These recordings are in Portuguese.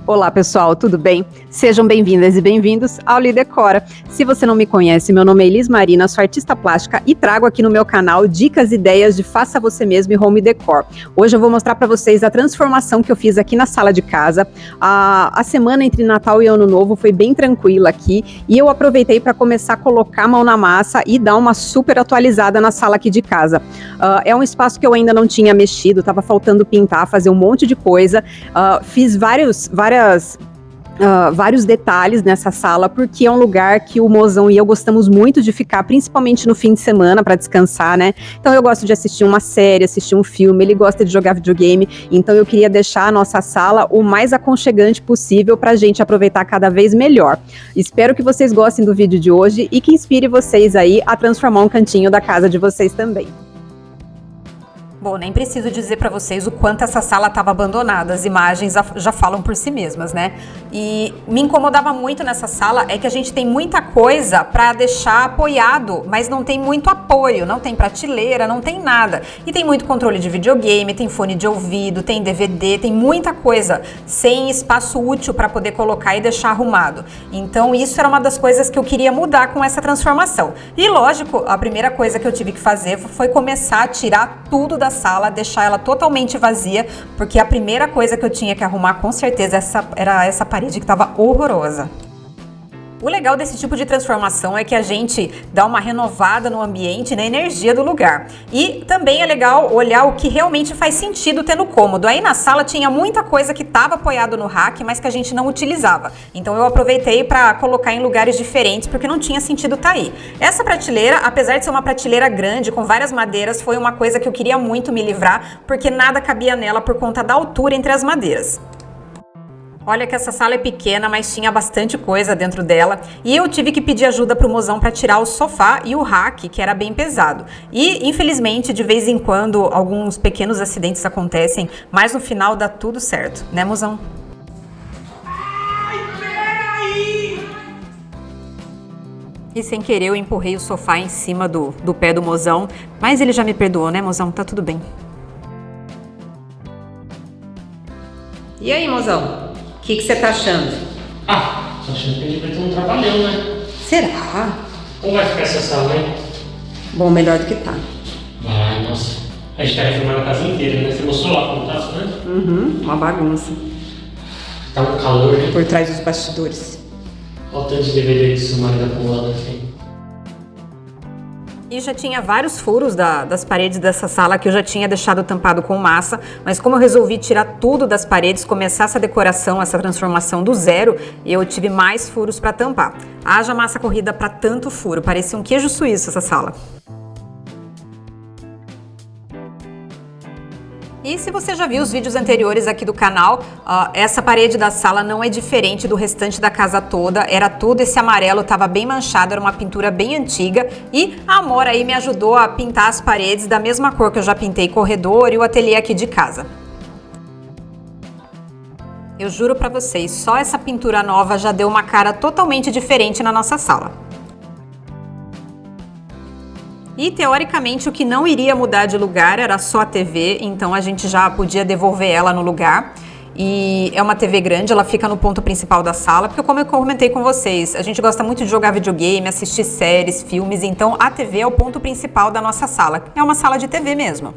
Olá pessoal, tudo bem? Sejam bem-vindas e bem-vindos ao Lidecora. Se você não me conhece, meu nome é Elis Marina, sou artista plástica e trago aqui no meu canal dicas e ideias de faça você mesmo e home decor. Hoje eu vou mostrar para vocês a transformação que eu fiz aqui na sala de casa. A semana entre Natal e Ano Novo foi bem tranquila aqui e eu aproveitei para começar a colocar a mão na massa e dar uma super atualizada na sala aqui de casa. É um espaço que eu ainda não tinha mexido, estava faltando pintar, fazer um monte de coisa. Fiz vários detalhes nessa sala, porque é um lugar que o mozão e eu gostamos muito de ficar, principalmente no fim de semana, para descansar, né? Então eu gosto de assistir uma série, assistir um filme, ele gosta de jogar videogame, então eu queria deixar a nossa sala o mais aconchegante possível para a gente aproveitar cada vez melhor. Espero que vocês gostem do vídeo de hoje e que inspire vocês aí a transformar um cantinho da casa de vocês também. Bom, nem preciso dizer para vocês o quanto essa sala estava abandonada, as imagens já falam por si mesmas, né? E me incomodava muito nessa sala é que a gente tem muita coisa para deixar apoiado, mas não tem muito apoio, não tem prateleira, não tem nada. E tem muito controle de videogame, tem fone de ouvido, tem DVD, tem muita coisa sem espaço útil para poder colocar e deixar arrumado. Então isso era uma das coisas que eu queria mudar com essa transformação. E lógico, a primeira coisa que eu tive que fazer foi começar a tirar tudo da sala, deixar ela totalmente vazia, porque a primeira coisa que eu tinha que arrumar com certeza era essa parede que estava horrorosa. O legal desse tipo de transformação é que a gente dá uma renovada no ambiente, na energia do lugar. E também é legal olhar o que realmente faz sentido ter no cômodo. Aí na sala tinha muita coisa que estava apoiado no rack, mas que a gente não utilizava. Então eu aproveitei para colocar em lugares diferentes, porque não tinha sentido estar aí. Essa prateleira, apesar de ser uma prateleira grande, com várias madeiras, foi uma coisa que eu queria muito me livrar, porque nada cabia nela por conta da altura entre as madeiras. Olha que essa sala é pequena, mas tinha bastante coisa dentro dela e eu tive que pedir ajuda pro mozão para tirar o sofá e o rack, que era bem pesado. E, infelizmente, de vez em quando, alguns pequenos acidentes acontecem, mas no final dá tudo certo, né, mozão? Ai, peraí! E sem querer eu empurrei o sofá em cima do pé do mozão, mas ele já me perdoou, né, mozão? Tá tudo bem. E aí, mozão? O que você tá achando? Tô achando que a gente não trabalhou, né? Será? Como vai ficar essa sala, hein? Bom, melhor do que tá. Ai, nossa. A gente tá reformando a casa inteira, né? Você mostrou lá como tá as coisas? Uma bagunça. Tá um calor, né? Por trás dos bastidores. Olha o tanto de DVD de sumário da pulada aqui. E já tinha vários furos das paredes dessa sala que eu já tinha deixado tampado com massa, mas como eu resolvi tirar tudo das paredes, começar essa decoração, essa transformação do zero, eu tive mais furos para tampar. Haja massa corrida para tanto furo, parecia um queijo suíço essa sala. E se você já viu os vídeos anteriores aqui do canal, essa parede da sala não é diferente do restante da casa toda, era tudo esse amarelo, estava bem manchado, era uma pintura bem antiga e a Amora aí me ajudou a pintar as paredes da mesma cor que eu já pintei corredor e o ateliê aqui de casa. Eu juro pra vocês, só essa pintura nova já deu uma cara totalmente diferente na nossa sala. E, teoricamente, o que não iria mudar de lugar era só a TV, então a gente já podia devolver ela no lugar. E é uma TV grande, ela fica no ponto principal da sala, porque como eu comentei com vocês, a gente gosta muito de jogar videogame, assistir séries, filmes, então a TV é o ponto principal da nossa sala. É uma sala de TV mesmo.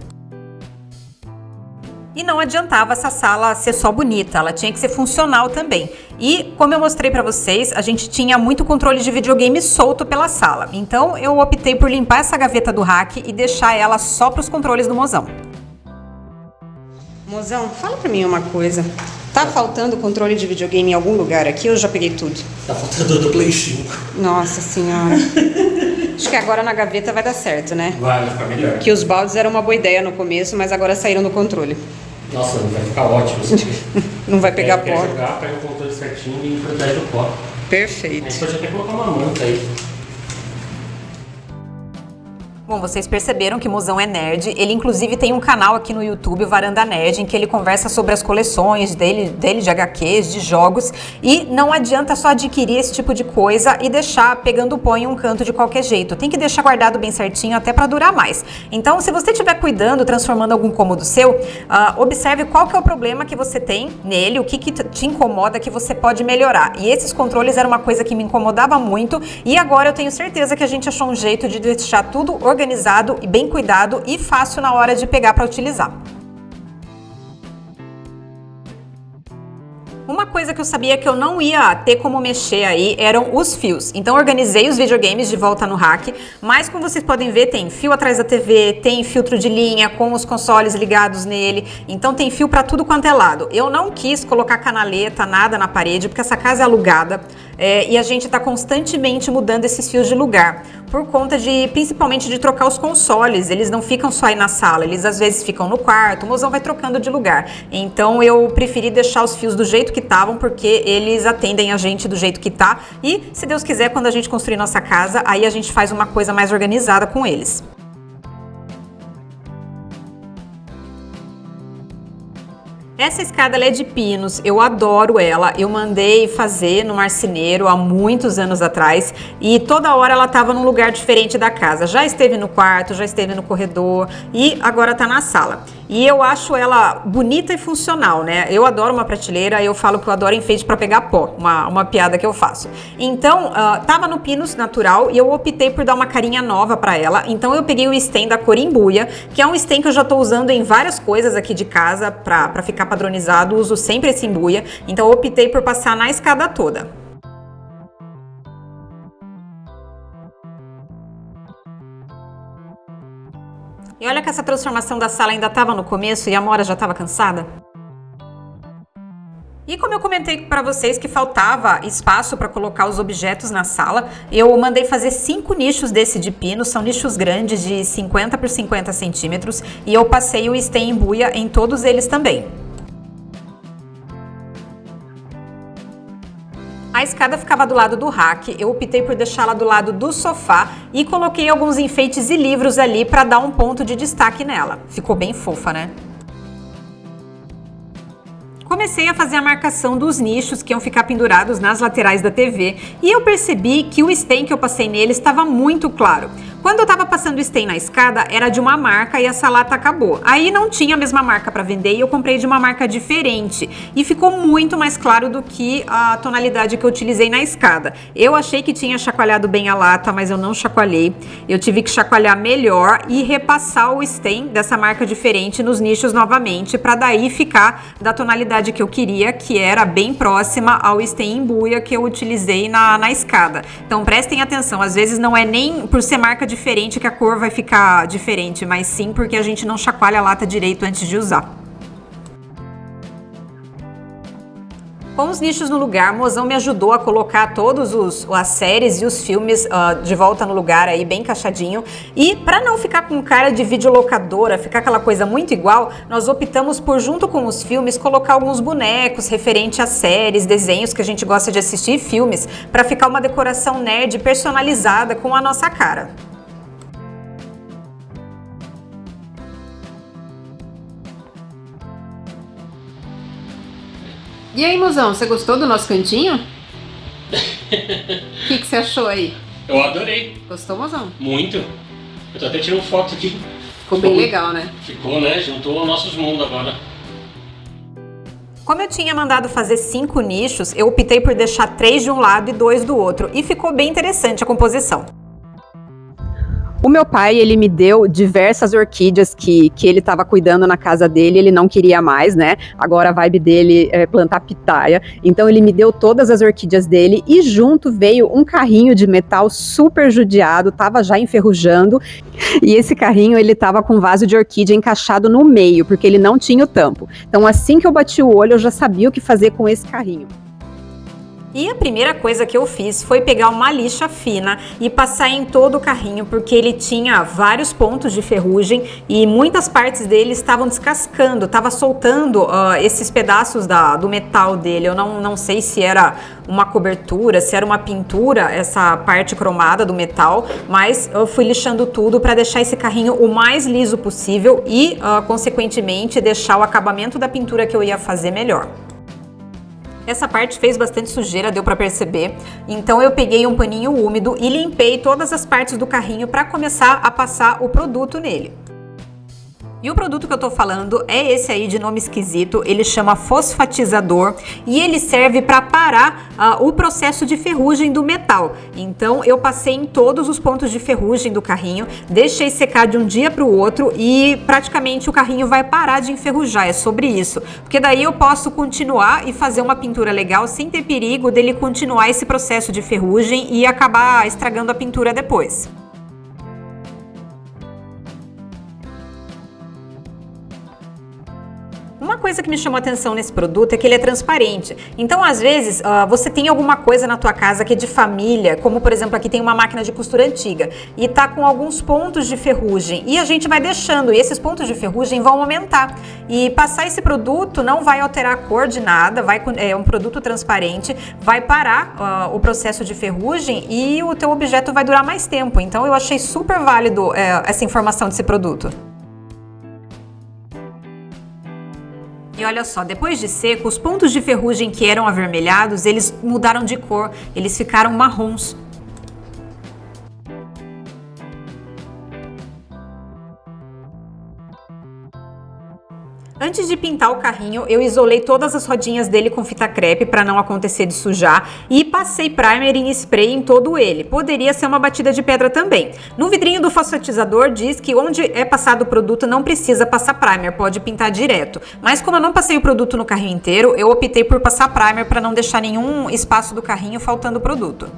E não adiantava essa sala ser só bonita, ela tinha que ser funcional também. E, como eu mostrei pra vocês, a gente tinha muito controle de videogame solto pela sala. Então, eu optei por limpar essa gaveta do rack e deixar ela só pros controles do mozão. Mozão, fala pra mim uma coisa. Tá faltando controle de videogame em algum lugar aqui ou eu já peguei tudo? Tá faltando do Play 5. Nossa senhora. Acho que agora na gaveta vai dar certo, né? Vai ficar melhor. Que os baldes eram uma boa ideia no começo, mas agora saíram do controle. Nossa, vai ficar ótimo isso aqui. Não vai pegar pó. Quer jogar, pega o controle certinho e protege o pó. Perfeito. Aí você pode até colocar uma manta aí. Bom, vocês perceberam que o Mozão é nerd, ele inclusive tem um canal aqui no YouTube, o Varanda Nerd, em que ele conversa sobre as coleções dele de HQs, de jogos, e não adianta só adquirir esse tipo de coisa e deixar pegando pó em um canto de qualquer jeito, tem que deixar guardado bem certinho até para durar mais. Então, se você estiver cuidando, transformando algum cômodo seu, observe qual que é o problema que você tem nele, o que te incomoda que você pode melhorar. E esses controles era uma coisa que me incomodava muito, e agora eu tenho certeza que a gente achou um jeito de deixar tudo organizado e bem cuidado e fácil na hora de pegar para utilizar. Uma coisa que eu sabia que eu não ia ter como mexer aí eram os fios. Então organizei os videogames de volta no rack, mas como vocês podem ver, tem fio atrás da TV, tem filtro de linha com os consoles ligados nele, então tem fio para tudo quanto é lado. Eu não quis colocar canaleta, nada na parede, porque essa casa é alugada e a gente está constantemente mudando esses fios de lugar, por conta principalmente de trocar os consoles. Eles não ficam só aí na sala, eles às vezes ficam no quarto, o Mozão vai trocando de lugar. Então eu preferi deixar os fios do jeito que estavam, porque eles atendem a gente do jeito que tá, e se Deus quiser, quando a gente construir nossa casa, aí a gente faz uma coisa mais organizada com eles. Essa escada ela é de pinos, eu adoro ela, eu mandei fazer no marceneiro há muitos anos atrás e toda hora ela estava num lugar diferente da casa, já esteve no quarto, já esteve no corredor e agora está na sala. E eu acho ela bonita e funcional, né? Eu adoro uma prateleira, eu falo que eu adoro enfeite para pegar pó, uma piada que eu faço. Então, tava no pinos natural e eu optei por dar uma carinha nova para ela. Então eu peguei o stem da cor embuia, que é um stem que eu já tô usando em várias coisas aqui de casa para ficar padronizado, uso sempre esse embuia. Então eu optei por passar na escada toda. E olha que essa transformação da sala ainda estava no começo e a Amora já estava cansada. E como eu comentei para vocês que faltava espaço para colocar os objetos na sala, eu mandei fazer 5 nichos desse de pino, são nichos grandes de 50 por 50 centímetros e eu passei o stem embuia em todos eles também. A escada ficava do lado do rack, eu optei por deixá-la do lado do sofá e coloquei alguns enfeites e livros ali para dar um ponto de destaque nela. Ficou bem fofa, né? Comecei a fazer a marcação dos nichos que iam ficar pendurados nas laterais da TV e eu percebi que o stem que eu passei nele estava muito claro. Quando eu estava passando o stem na escada, era de uma marca e essa lata acabou. Aí não tinha a mesma marca para vender e eu comprei de uma marca diferente. E ficou muito mais claro do que a tonalidade que eu utilizei na escada. Eu achei que tinha chacoalhado bem a lata, mas eu não chacoalhei. Eu tive que chacoalhar melhor e repassar o stem dessa marca diferente nos nichos novamente, para daí ficar da tonalidade que eu queria, que era bem próxima ao stem embuia que eu utilizei na escada. Então prestem atenção, às vezes não é nem por ser marca diferente que a cor vai ficar diferente, mas sim porque a gente não chacoalha a lata direito antes de usar. Com os nichos no lugar, Mozão me ajudou a colocar todas as séries e os filmes de volta no lugar aí, bem encaixadinho. E para não ficar com cara de videolocadora, ficar aquela coisa muito igual, nós optamos por, junto com os filmes, colocar alguns bonecos referente a séries, desenhos que a gente gosta de assistir, filmes, para ficar uma decoração nerd personalizada com a nossa cara. E aí, Mozão, você gostou do nosso cantinho? O que você achou aí? Eu adorei. Gostou, Mozão? Muito. Eu tô até tirando foto aqui. Ficou bem legal, né? Ficou, né? Juntou nossos mundos agora. Como eu tinha mandado fazer 5 nichos, eu optei por deixar 3 de um lado e 2 do outro. E ficou bem interessante a composição. O meu pai, ele me deu diversas orquídeas que ele estava cuidando na casa dele, ele não queria mais, né? Agora a vibe dele é plantar pitaia. Então ele me deu todas as orquídeas dele e junto veio um carrinho de metal super judiado, tava já enferrujando. E esse carrinho, ele tava com um vaso de orquídea encaixado no meio, porque ele não tinha o tampo. Então assim que eu bati o olho, eu já sabia o que fazer com esse carrinho. E a primeira coisa que eu fiz foi pegar uma lixa fina e passar em todo o carrinho, porque ele tinha vários pontos de ferrugem e muitas partes dele estavam descascando, estava soltando esses pedaços do metal dele. Eu não sei se era uma cobertura, se era uma pintura, essa parte cromada do metal, mas eu fui lixando tudo para deixar esse carrinho o mais liso possível e, consequentemente, deixar o acabamento da pintura que eu ia fazer melhor. Essa parte fez bastante sujeira, deu para perceber, então eu peguei um paninho úmido e limpei todas as partes do carrinho para começar a passar o produto nele. E o produto que eu tô falando é esse aí de nome esquisito, ele chama fosfatizador e ele serve para parar o processo de ferrugem do metal. Então eu passei em todos os pontos de ferrugem do carrinho, deixei secar de um dia para o outro e praticamente o carrinho vai parar de enferrujar, é sobre isso. Porque daí eu posso continuar e fazer uma pintura legal sem ter perigo dele continuar esse processo de ferrugem e acabar estragando a pintura depois. Uma coisa que me chamou a atenção nesse produto é que ele é transparente. Então, às vezes, você tem alguma coisa na tua casa que é de família, como por exemplo, aqui tem uma máquina de costura antiga e tá com alguns pontos de ferrugem e a gente vai deixando e esses pontos de ferrugem vão aumentar. E passar esse produto não vai alterar a cor de nada, é um produto transparente, vai parar o processo de ferrugem e o teu objeto vai durar mais tempo. Então, eu achei super válido essa informação desse produto. E olha só, depois de seco, os pontos de ferrugem que eram avermelhados, eles mudaram de cor, eles ficaram marrons. Antes de pintar o carrinho, eu isolei todas as rodinhas dele com fita crepe para não acontecer de sujar e passei primer em spray em todo ele. Poderia ser uma batida de pedra também. No vidrinho do fosfatizador diz que onde é passado o produto não precisa passar primer, pode pintar direto. Mas como eu não passei o produto no carrinho inteiro, eu optei por passar primer para não deixar nenhum espaço do carrinho faltando produto.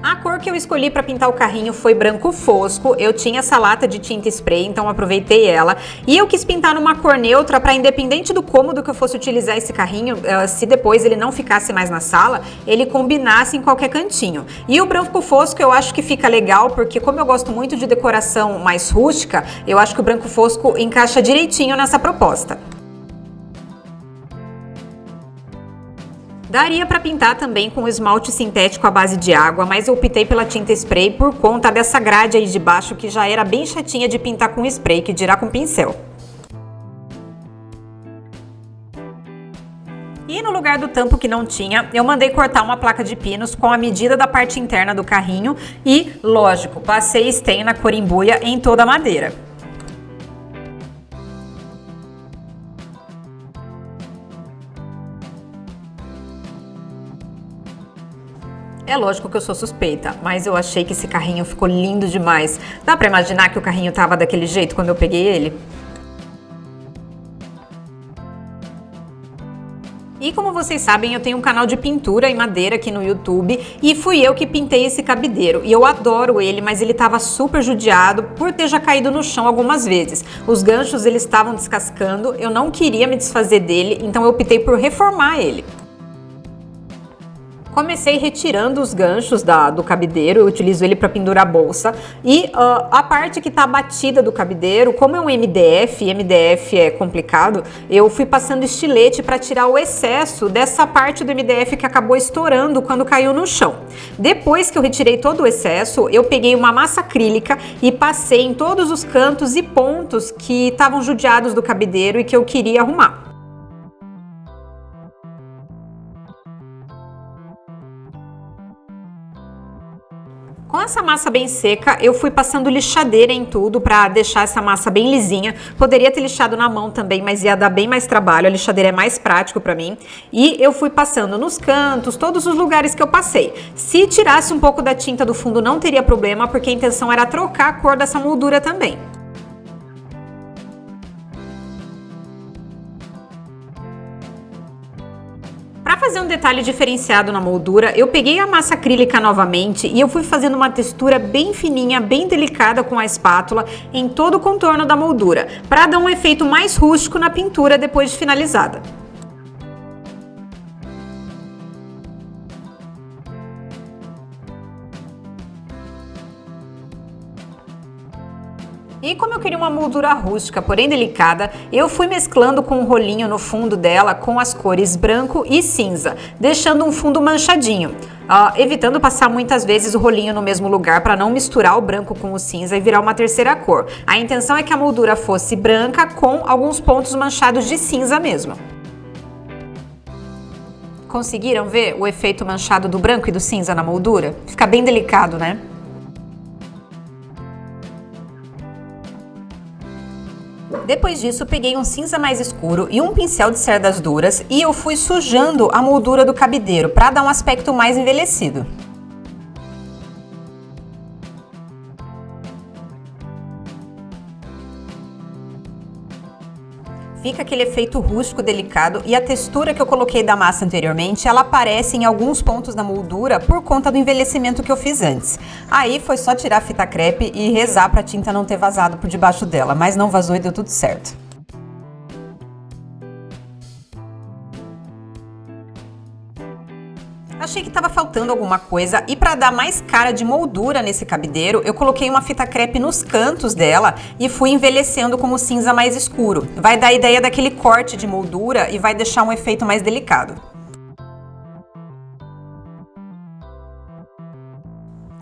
A cor que eu escolhi para pintar o carrinho foi branco fosco. Eu tinha essa lata de tinta spray, então aproveitei ela. E eu quis pintar numa cor neutra para, independente do cômodo que eu fosse utilizar esse carrinho, se depois ele não ficasse mais na sala, ele combinasse em qualquer cantinho. E o branco fosco eu acho que fica legal, porque como eu gosto muito de decoração mais rústica, eu acho que o branco fosco encaixa direitinho nessa proposta. Daria para pintar também com esmalte sintético à base de água, mas eu optei pela tinta spray por conta dessa grade aí de baixo que já era bem chatinha de pintar com spray, que dirá com pincel. E no lugar do tampo que não tinha, eu mandei cortar uma placa de pinos com a medida da parte interna do carrinho e, lógico, passei stain na cor embuia em toda a madeira. É lógico que eu sou suspeita, mas eu achei que esse carrinho ficou lindo demais. Dá pra imaginar que o carrinho tava daquele jeito quando eu peguei ele? E como vocês sabem, eu tenho um canal de pintura em madeira aqui no YouTube e fui eu que pintei esse cabideiro. E eu adoro ele, mas ele estava super judiado por ter já caído no chão algumas vezes. Os ganchos eles estavam descascando, eu não queria me desfazer dele, então eu optei por reformar ele. Comecei retirando os ganchos do cabideiro, eu utilizo ele para pendurar a bolsa. E a parte que está batida do cabideiro, como é um MDF é complicado, eu fui passando estilete para tirar o excesso dessa parte do MDF que acabou estourando quando caiu no chão. Depois que eu retirei todo o excesso, eu peguei uma massa acrílica e passei em todos os cantos e pontos que estavam judiados do cabideiro e que eu queria arrumar. Com essa massa bem seca, eu fui passando lixadeira em tudo para deixar essa massa bem lisinha. Poderia ter lixado na mão também, mas ia dar bem mais trabalho. A lixadeira é mais prático para mim. E eu fui passando nos cantos, todos os lugares que eu passei. Se tirasse um pouco da tinta do fundo não teria problema, porque a intenção era trocar a cor dessa moldura também. Para fazer um detalhe diferenciado na moldura, eu peguei a massa acrílica novamente e eu fui fazendo uma textura bem fininha, bem delicada com a espátula em todo o contorno da moldura, para dar um efeito mais rústico na pintura depois de finalizada. E como eu queria uma moldura rústica, porém delicada, eu fui mesclando com um rolinho no fundo dela com as cores branco e cinza, deixando um fundo manchadinho, evitando passar muitas vezes o rolinho no mesmo lugar para não misturar o branco com o cinza e virar uma terceira cor. A intenção é que a moldura fosse branca com alguns pontos manchados de cinza mesmo. Conseguiram ver o efeito manchado do branco e do cinza na moldura? Fica bem delicado, né? Depois disso, peguei um cinza mais escuro e um pincel de cerdas duras e eu fui sujando a moldura do cabideiro para dar um aspecto mais envelhecido. Fica aquele efeito rústico delicado e a textura que eu coloquei da massa anteriormente, ela aparece em alguns pontos da moldura por conta do envelhecimento que eu fiz antes. Aí foi só tirar a fita crepe e rezar para a tinta não ter vazado por debaixo dela, mas não vazou e deu tudo certo. Achei que estava faltando alguma coisa e para dar mais cara de moldura nesse cabideiro, eu coloquei uma fita crepe nos cantos dela e fui envelhecendo com o cinza mais escuro. Vai dar a ideia daquele corte de moldura e vai deixar um efeito mais delicado.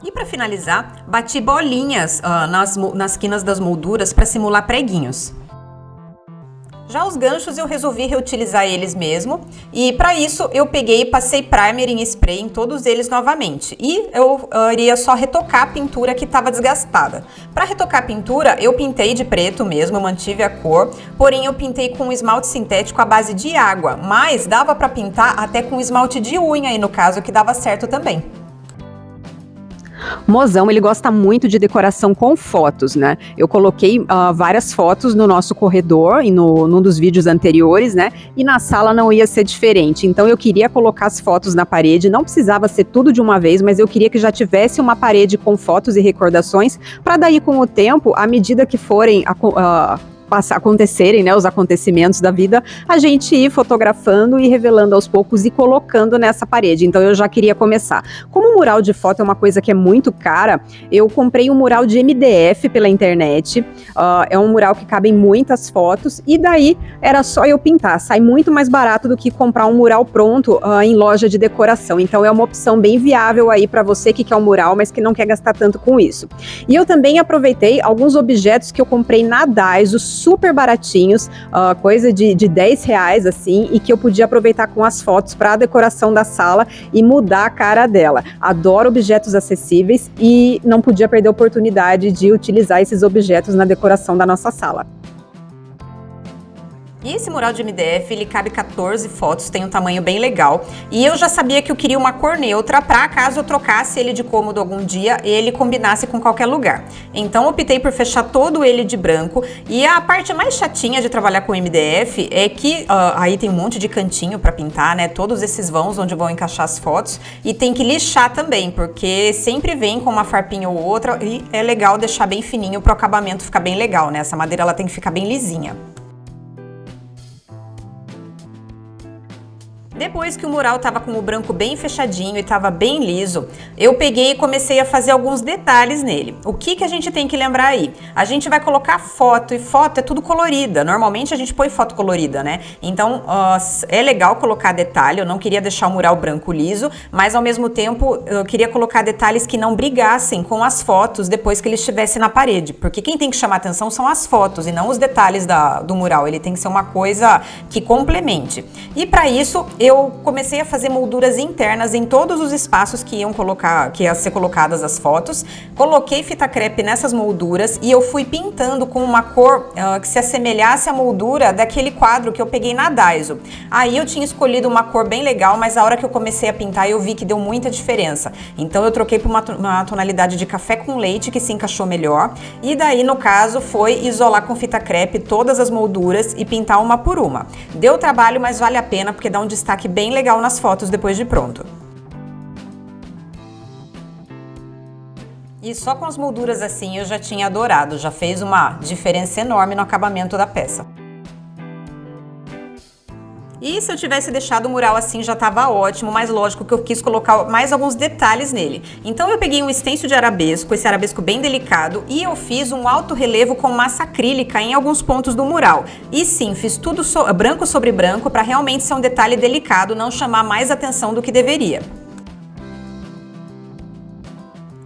E para finalizar, bati bolinhas nas quinas das molduras para simular preguinhos. Já os ganchos eu resolvi reutilizar eles mesmo e para isso eu peguei e passei primer em spray em todos eles novamente e eu iria só retocar a pintura que estava desgastada. Para retocar a pintura eu pintei de preto mesmo, eu mantive a cor, porém eu pintei com um esmalte sintético à base de água, mas dava para pintar até com esmalte de unha aí no caso, que dava certo também. O Mozão, ele gosta muito de decoração com fotos, né? Eu coloquei várias fotos no nosso corredor e num dos vídeos anteriores, né? E na sala não ia ser diferente. Então eu queria colocar as fotos na parede, não precisava ser tudo de uma vez, mas eu queria que já tivesse uma parede com fotos e recordações, para daí com o tempo, à medida que forem acontecerem, né, os acontecimentos da vida, a gente ir fotografando e revelando aos poucos e colocando nessa parede. Então eu já queria começar. Como o mural de foto é uma coisa que é muito cara, eu comprei um mural de MDF pela internet. É um mural que cabem muitas fotos e daí era só eu pintar. Sai muito mais barato do que comprar um mural pronto em loja de decoração. Então é uma opção bem viável aí para você que quer um mural, mas que não quer gastar tanto com isso. E eu também aproveitei alguns objetos que eu comprei na Daiso, super baratinhos, coisa de R$10 assim, e que eu podia aproveitar com as fotos para a decoração da sala e mudar a cara dela. Adoro objetos acessíveis e não podia perder a oportunidade de utilizar esses objetos na decoração da nossa sala. E esse mural de MDF, ele cabe 14 fotos, tem um tamanho bem legal. E eu já sabia que eu queria uma cor neutra para caso eu trocasse ele de cômodo algum dia, ele combinasse com qualquer lugar. Então optei por fechar todo ele de branco. E a parte mais chatinha de trabalhar com MDF é que aí tem um monte de cantinho para pintar, né? Todos esses vãos onde vão encaixar as fotos. E tem que lixar também, porque sempre vem com uma farpinha ou outra e é legal deixar bem fininho para o acabamento ficar bem legal, né? Essa madeira ela tem que ficar bem lisinha. Depois que o mural estava com o branco bem fechadinho e estava bem liso, eu peguei e comecei a fazer alguns detalhes nele. O que a gente tem que lembrar aí? A gente vai colocar foto, e foto é tudo colorida. Normalmente a gente põe foto colorida, né? Então é legal colocar detalhe, eu não queria deixar o mural branco liso, mas ao mesmo tempo eu queria colocar detalhes que não brigassem com as fotos depois que ele estivesse na parede. Porque quem tem que chamar atenção são as fotos e não os detalhes do mural. Ele tem que ser uma coisa que complemente. E para isso, eu comecei a fazer molduras internas em todos os espaços que ia ser colocadas as fotos. Coloquei fita crepe nessas molduras e eu fui pintando com uma cor que se assemelhasse à moldura daquele quadro que eu peguei na Daiso. Aí eu tinha escolhido uma cor bem legal, mas a hora que eu comecei a pintar eu vi que deu muita diferença. Então eu troquei por uma tonalidade de café com leite que se encaixou melhor. E daí, no caso, foi isolar com fita crepe todas as molduras e pintar uma por uma. Deu trabalho, mas vale a pena porque dá um destaque bem legal nas fotos depois de pronto. E só com as molduras assim eu já tinha adorado, já fez uma diferença enorme no acabamento da peça. E se eu tivesse deixado o mural assim já estava ótimo, mas lógico que eu quis colocar mais alguns detalhes nele. Então eu peguei um stencil de arabesco, esse arabesco bem delicado, e eu fiz um alto relevo com massa acrílica em alguns pontos do mural. E sim, fiz tudo branco sobre branco para realmente ser um detalhe delicado, não chamar mais atenção do que deveria.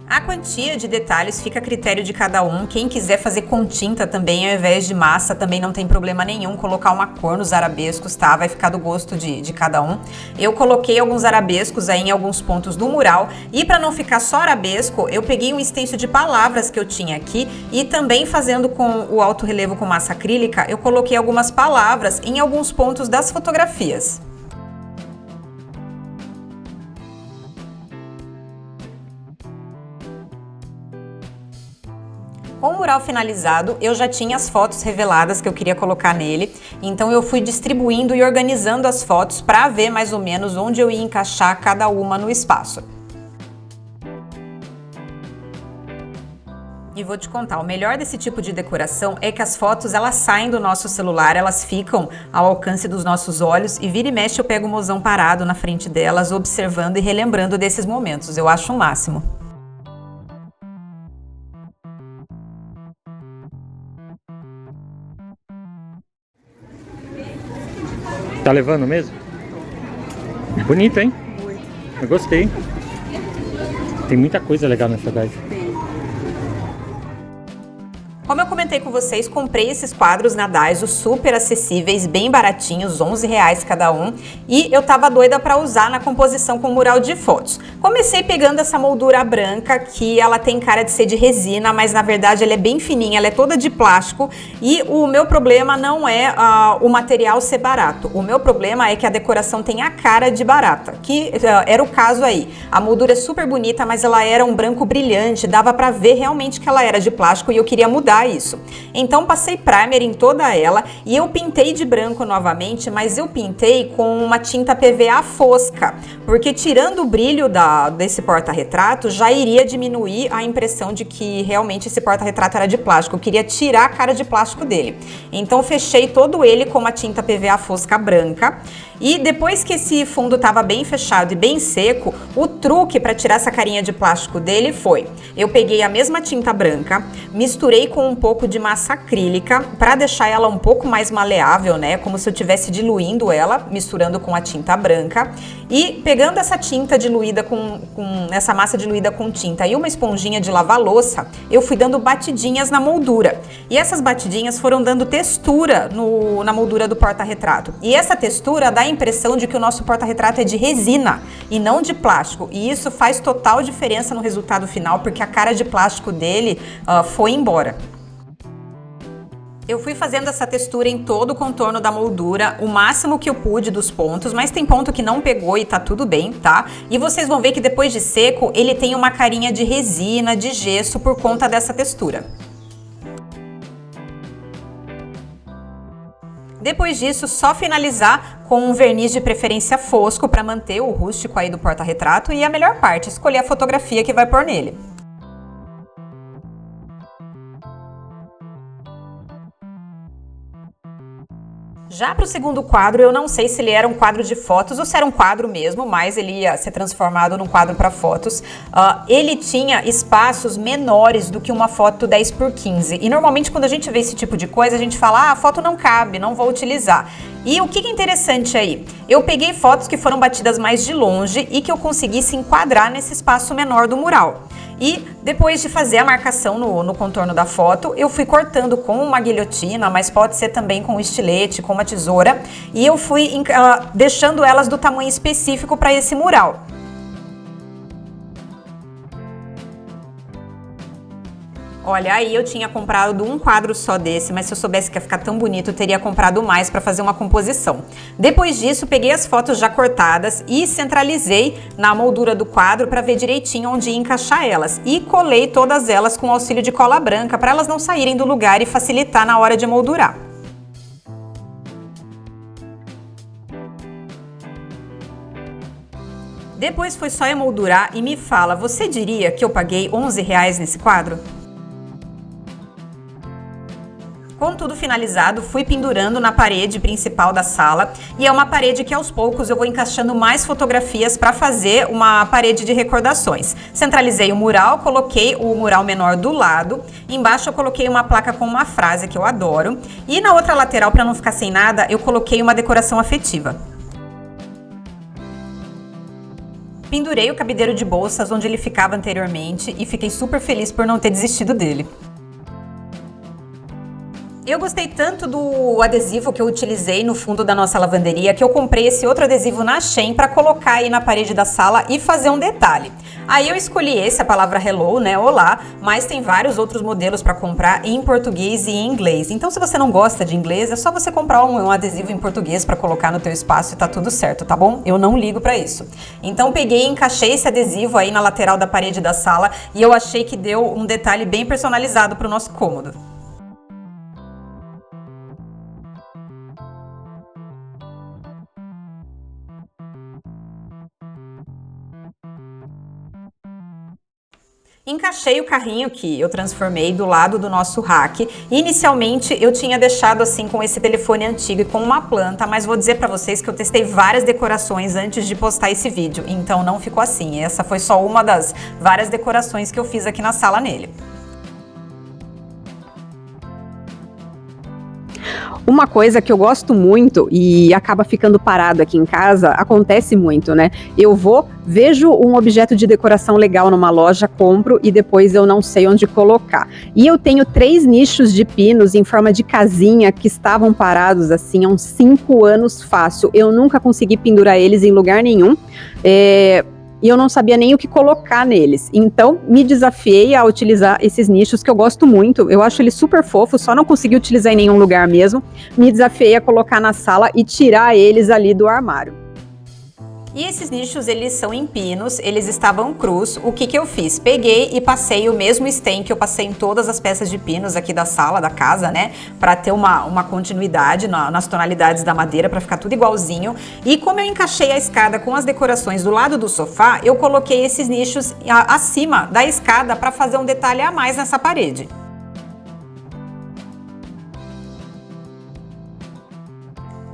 A quantia de detalhes fica a critério de cada um. Quem quiser fazer com tinta também, ao invés de massa, também não tem problema nenhum colocar uma cor nos arabescos, tá? Vai ficar do gosto de cada um. Eu coloquei alguns arabescos aí em alguns pontos do mural e para não ficar só arabesco, eu peguei um stencil de palavras que eu tinha aqui e também fazendo com o alto relevo com massa acrílica, eu coloquei algumas palavras em alguns pontos das fotografias. Com o mural finalizado, eu já tinha as fotos reveladas que eu queria colocar nele, então eu fui distribuindo e organizando as fotos para ver mais ou menos onde eu ia encaixar cada uma no espaço. E vou te contar, o melhor desse tipo de decoração é que as fotos elas saem do nosso celular, elas ficam ao alcance dos nossos olhos e vira e mexe eu pego o mozão parado na frente delas, observando e relembrando desses momentos. Eu acho o máximo. Tá levando mesmo? Bonito, hein? Eu gostei. Tem muita coisa legal nessa daí. Como eu comentei com vocês, comprei esses quadros na Daiso super acessíveis, bem baratinhos, R$11 cada um, e eu tava doida para usar na composição com mural de fotos. Comecei pegando essa moldura branca, que ela tem cara de ser de resina, mas na verdade ela é bem fininha, ela é toda de plástico, e o meu problema não é o material ser barato, o meu problema é que a decoração tem a cara de barata, que era o caso aí. A moldura é super bonita, mas ela era um branco brilhante, dava para ver realmente que ela era de plástico e eu queria mudar isso. Então passei primer em toda ela e eu pintei de branco novamente, mas eu pintei com uma tinta PVA fosca, porque tirando o brilho desse porta-retrato já iria diminuir a impressão de que realmente esse porta-retrato era de plástico. Eu queria tirar a cara de plástico dele. Então fechei todo ele com uma tinta PVA fosca branca. E depois que esse fundo estava bem fechado e bem seco, o truque para tirar essa carinha de plástico dele foi: eu peguei a mesma tinta branca, misturei com um pouco de massa acrílica para deixar ela um pouco mais maleável, né? Como se eu estivesse diluindo ela, misturando com a tinta branca. E pegando essa tinta diluída com essa massa diluída com tinta e uma esponjinha de lavar louça, eu fui dando batidinhas na moldura. E essas batidinhas foram dando textura na moldura do porta-retrato. E essa textura dá a impressão de que o nosso porta-retrato é de resina e não de plástico. E isso faz total diferença no resultado final, porque a cara de plástico dele foi embora. Eu fui fazendo essa textura em todo o contorno da moldura, o máximo que eu pude dos pontos, mas tem ponto que não pegou e tá tudo bem, tá? E vocês vão ver que depois de seco, ele tem uma carinha de resina, de gesso, por conta dessa textura. Depois disso, só finalizar com um verniz de preferência fosco para manter o rústico aí do porta-retrato e a melhor parte, escolher a fotografia que vai pôr nele. Já para o segundo quadro, eu não sei se ele era um quadro de fotos ou se era um quadro mesmo, mas ele ia ser transformado num quadro para fotos. Ele tinha espaços menores do que uma foto 10x15. E normalmente quando a gente vê esse tipo de coisa, a gente fala: a foto não cabe, não vou utilizar. E o que é interessante aí? Eu peguei fotos que foram batidas mais de longe e que eu conseguisse enquadrar nesse espaço menor do mural. E depois de fazer a marcação no contorno da foto, eu fui cortando com uma guilhotina, mas pode ser também com um estilete, com uma tesoura, e eu fui deixando elas do tamanho específico para esse mural. Olha, aí eu tinha comprado um quadro só desse, mas se eu soubesse que ia ficar tão bonito, eu teria comprado mais para fazer uma composição. Depois disso, peguei as fotos já cortadas e centralizei na moldura do quadro para ver direitinho onde ia encaixar elas. E colei todas elas com auxílio de cola branca para elas não saírem do lugar e facilitar na hora de moldurar. Depois foi só emoldurar e me fala, você diria que eu paguei R$11 nesse quadro? Com tudo finalizado, fui pendurando na parede principal da sala e é uma parede que aos poucos eu vou encaixando mais fotografias para fazer uma parede de recordações. Centralizei o mural, coloquei o mural menor do lado, embaixo eu coloquei uma placa com uma frase que eu adoro e na outra lateral, para não ficar sem nada, eu coloquei uma decoração afetiva. Pendurei o cabideiro de bolsas onde ele ficava anteriormente e fiquei super feliz por não ter desistido dele. Eu gostei tanto do adesivo que eu utilizei no fundo da nossa lavanderia que eu comprei esse outro adesivo na Shein para colocar aí na parede da sala e fazer um detalhe. Aí eu escolhi esse, a palavra hello, né, olá, mas tem vários outros modelos para comprar em português e em inglês. Então se você não gosta de inglês, é só você comprar um adesivo em português para colocar no teu espaço e tá tudo certo, tá bom? Eu não ligo para isso. Então peguei e encaixei esse adesivo aí na lateral da parede da sala e eu achei que deu um detalhe bem personalizado para o nosso cômodo. Encaixei o carrinho que eu transformei do lado do nosso rack. Inicialmente eu tinha deixado assim com esse telefone antigo e com uma planta, mas vou dizer pra vocês que eu testei várias decorações antes de postar esse vídeo, então não ficou assim. Essa foi só uma das várias decorações que eu fiz aqui na sala nele. Uma coisa que eu gosto muito e acaba ficando parado aqui em casa, acontece muito, né? Eu vejo um objeto de decoração legal numa loja, compro e depois eu não sei onde colocar. E eu tenho 3 nichos de pinos em forma de casinha que estavam parados assim há uns 5 anos fácil. Eu nunca consegui pendurar eles em lugar nenhum. E eu não sabia nem o que colocar neles. Então, me desafiei a utilizar esses nichos que eu gosto muito. Eu acho eles super fofos, só não consegui utilizar em nenhum lugar mesmo. Me desafiei a colocar na sala e tirar eles ali do armário. E esses nichos, eles são em pinos, eles estavam crus. O que eu fiz? Peguei e passei o mesmo stain que eu passei em todas as peças de pinos aqui da sala, da casa, né? Pra ter uma continuidade nas tonalidades da madeira, pra ficar tudo igualzinho. E como eu encaixei a escada com as decorações do lado do sofá, eu coloquei esses nichos acima da escada pra fazer um detalhe a mais nessa parede.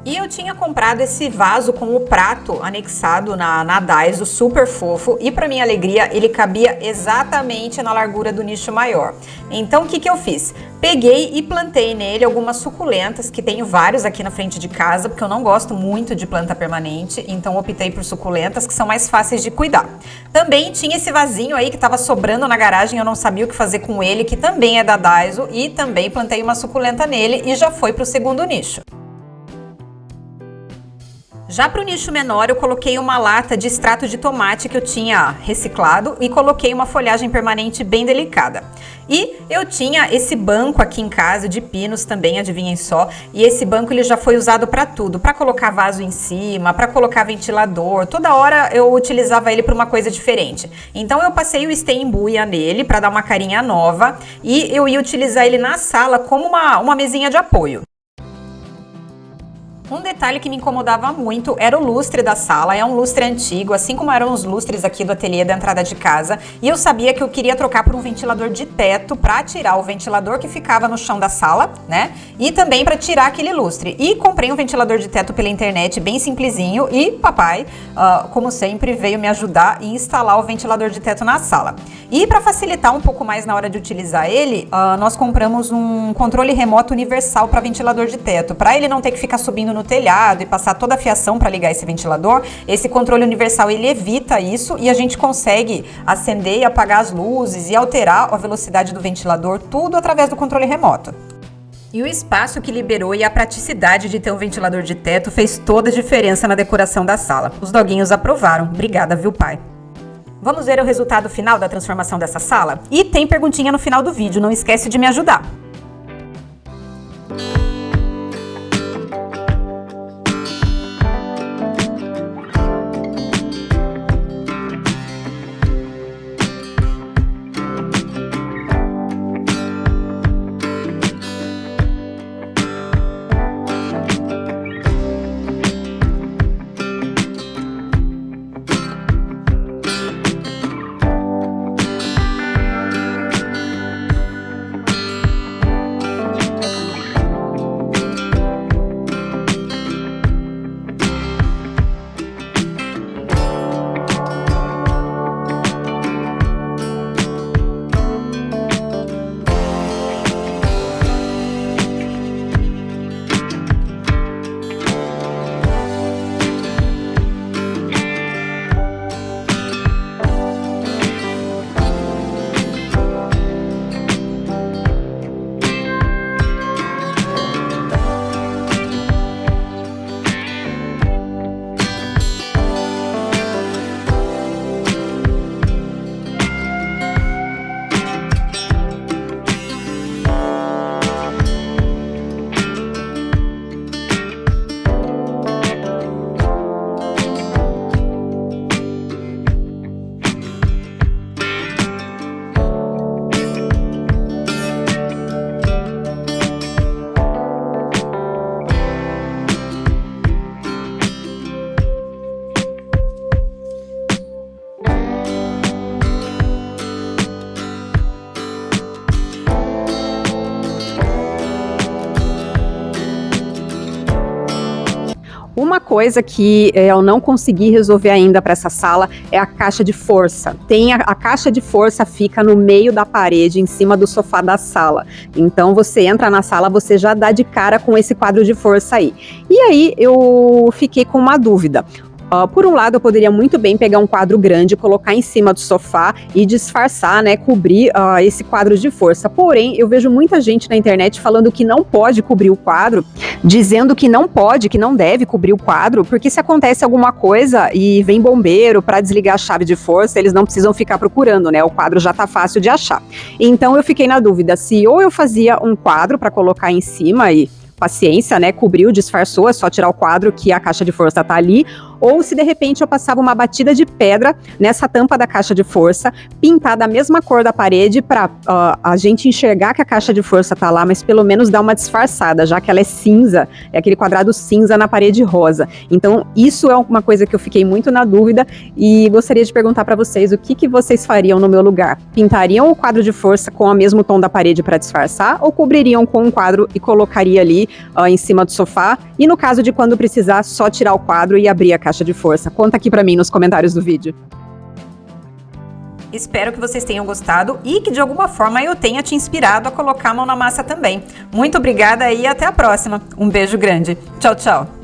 E eu tinha comprado esse vaso com o prato anexado na Daiso, super fofo, e para minha alegria ele cabia exatamente na largura do nicho maior. Então o que eu fiz? Peguei e plantei nele algumas suculentas, que tenho vários aqui na frente de casa, porque eu não gosto muito de planta permanente, então optei por suculentas que são mais fáceis de cuidar. Também tinha esse vasinho aí que estava sobrando na garagem, eu não sabia o que fazer com ele, que também é da Daiso, e também plantei uma suculenta nele e já foi para o segundo nicho. Já para o nicho menor, eu coloquei uma lata de extrato de tomate que eu tinha reciclado e coloquei uma folhagem permanente bem delicada. E eu tinha esse banco aqui em casa de pinos também, adivinhem só, e esse banco ele já foi usado para tudo, para colocar vaso em cima, para colocar ventilador, toda hora eu utilizava ele para uma coisa diferente. Então eu passei o stain buia nele para dar uma carinha nova e eu ia utilizar ele na sala como uma mesinha de apoio. Um detalhe que me incomodava muito era o lustre da sala, é um lustre antigo, assim como eram os lustres aqui do ateliê da entrada de casa, e eu sabia que eu queria trocar por um ventilador de teto para tirar o ventilador que ficava no chão da sala, né? E também para tirar aquele lustre. E comprei um ventilador de teto pela internet, bem simplesinho, e papai, como sempre, veio me ajudar e instalar o ventilador de teto na sala. E para facilitar um pouco mais na hora de utilizar ele, nós compramos um controle remoto universal para ventilador de teto, para ele não ter que ficar subindo no telhado e passar toda a fiação para ligar esse ventilador. Esse controle universal ele evita isso e a gente consegue acender e apagar as luzes e alterar a velocidade do ventilador, tudo através do controle remoto. E o espaço que liberou e a praticidade de ter um ventilador de teto fez toda a diferença na decoração da sala. Os doguinhos aprovaram. Obrigada, viu, pai? Vamos ver o resultado final da transformação dessa sala? E tem perguntinha no final do vídeo, não esquece de me ajudar. coisa que eu não consegui resolver ainda para essa sala é a caixa de força. A caixa de força fica no meio da parede, em cima do sofá da sala. Então você entra na sala, você já dá de cara com esse quadro de força aí. E aí eu fiquei com uma dúvida. Por um lado, eu poderia muito bem pegar um quadro grande, colocar em cima do sofá e disfarçar, né, cobrir esse quadro de força. Porém, eu vejo muita gente na internet falando que não pode cobrir o quadro, dizendo que não pode, que não deve cobrir o quadro, porque se acontece alguma coisa e vem bombeiro para desligar a chave de força, eles não precisam ficar procurando, né? O quadro já tá fácil de achar. Então, eu fiquei na dúvida se ou eu fazia um quadro para colocar em cima e paciência, né, cobriu, disfarçou, é só tirar o quadro que a caixa de força tá ali, ou se de repente eu passava uma batida de pedra nessa tampa da caixa de força, pintar da mesma cor da parede para a gente enxergar que a caixa de força tá lá, mas pelo menos dar uma disfarçada, já que ela é cinza, é aquele quadrado cinza na parede rosa. Então isso é uma coisa que eu fiquei muito na dúvida e gostaria de perguntar para vocês o que vocês fariam no meu lugar. Pintariam o quadro de força com o mesmo tom da parede para disfarçar ou cobririam com um quadro e colocaria ali em cima do sofá? E no caso de quando precisar, só tirar o quadro e abrir a caixa de força? Conta aqui pra mim nos comentários do vídeo. Espero que vocês tenham gostado e que de alguma forma eu tenha te inspirado a colocar a mão na massa também. Muito obrigada e até a próxima. Um beijo grande. Tchau, tchau.